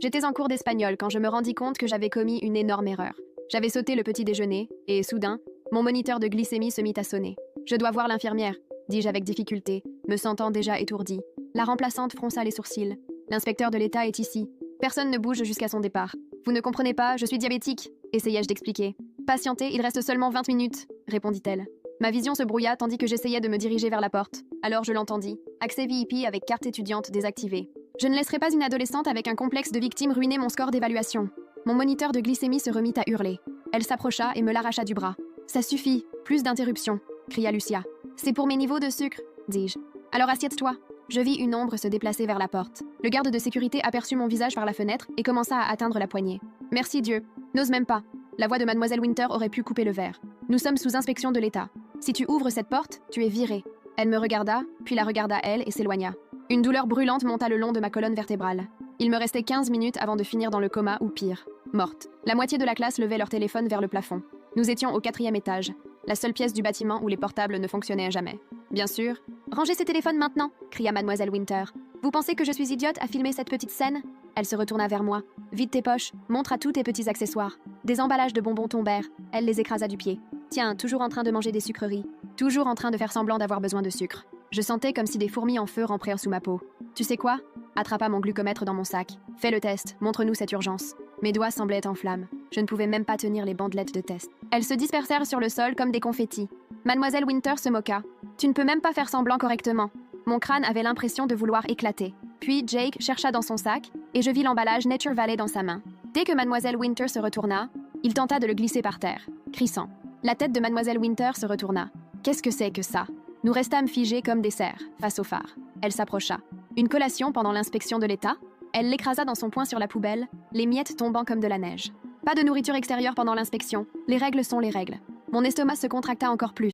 J'étais en cours d'espagnol quand je me rendis compte que j'avais commis une énorme erreur. J'avais sauté le petit déjeuner et, soudain, mon moniteur de glycémie se mit à sonner. Je dois voir l'infirmière, dis-je avec difficulté, me sentant déjà étourdi. La remplaçante fronça les sourcils. L'inspecteur de l'État est ici. Personne ne bouge jusqu'à son départ. Vous ne comprenez pas, je suis diabétique, essayai-je d'expliquer. Patientez, il reste seulement 20 minutes, répondit-elle. Ma vision se brouilla tandis que j'essayais de me diriger vers la porte. Alors je l'entendis. Accès VIP avec carte étudiante désactivée. Je ne laisserai pas une adolescente avec un complexe de victime ruiner mon score d'évaluation. Mon moniteur de glycémie se remit à hurler. Elle s'approcha et me l'arracha du bras. Ça suffit, plus d'interruptions, cria Lucia. C'est pour mes niveaux de sucre, dis-je. Alors assieds-toi. Je vis une ombre se déplacer vers la porte. Le garde de sécurité aperçut mon visage par la fenêtre et commença à atteindre la poignée. Merci Dieu. N'ose même pas. La voix de Mademoiselle Winter aurait pu couper le verre. Nous sommes sous inspection de l'État. Si tu ouvres cette porte, tu es virée. Elle me regarda, puis la regarda elle et s'éloigna. Une douleur brûlante monta le long de ma colonne vertébrale. Il me restait 15 minutes avant de finir dans le coma ou pire, morte. La moitié de la classe levait leur téléphone vers le plafond. Nous étions au 4e étage, la seule pièce du bâtiment où les portables ne fonctionnaient jamais. Bien sûr. Rangez ces téléphones maintenant, cria Mademoiselle Winter. Vous pensez que je suis idiote à filmer cette petite scène? Elle se retourna vers moi. Vide tes poches, montre à tous tes petits accessoires. Des emballages de bonbons tombèrent. Elle les écrasa du pied. Tiens, toujours en train de manger des sucreries. Toujours en train de faire semblant d'avoir besoin de sucre. Je sentais comme si des fourmis en feu rampèrent sous ma peau. Tu sais quoi? Attrapa mon glucomètre dans mon sac. Fais le test, montre-nous cette urgence. Mes doigts semblaient en flammes. Je ne pouvais même pas tenir les bandelettes de test. Elles se dispersèrent sur le sol comme des confettis. Mademoiselle Winter se moqua. Tu ne peux même pas faire semblant correctement. Mon crâne avait l'impression de vouloir éclater. Puis Jake chercha dans son sac et je vis l'emballage Nature Valley dans sa main. Dès que Mademoiselle Winter se retourna, il tenta de le glisser par terre, crissant. La tête de Mademoiselle Winter se retourna. Qu'est-ce que c'est que ça? Nous restâmes figés comme des cerfs, face au phare. Elle s'approcha. Une collation pendant l'inspection de l'État? Elle l'écrasa dans son poing sur la poubelle, les miettes tombant comme de la neige. Pas de nourriture extérieure pendant l'inspection. Les règles sont les règles. Mon estomac se contracta encore plus.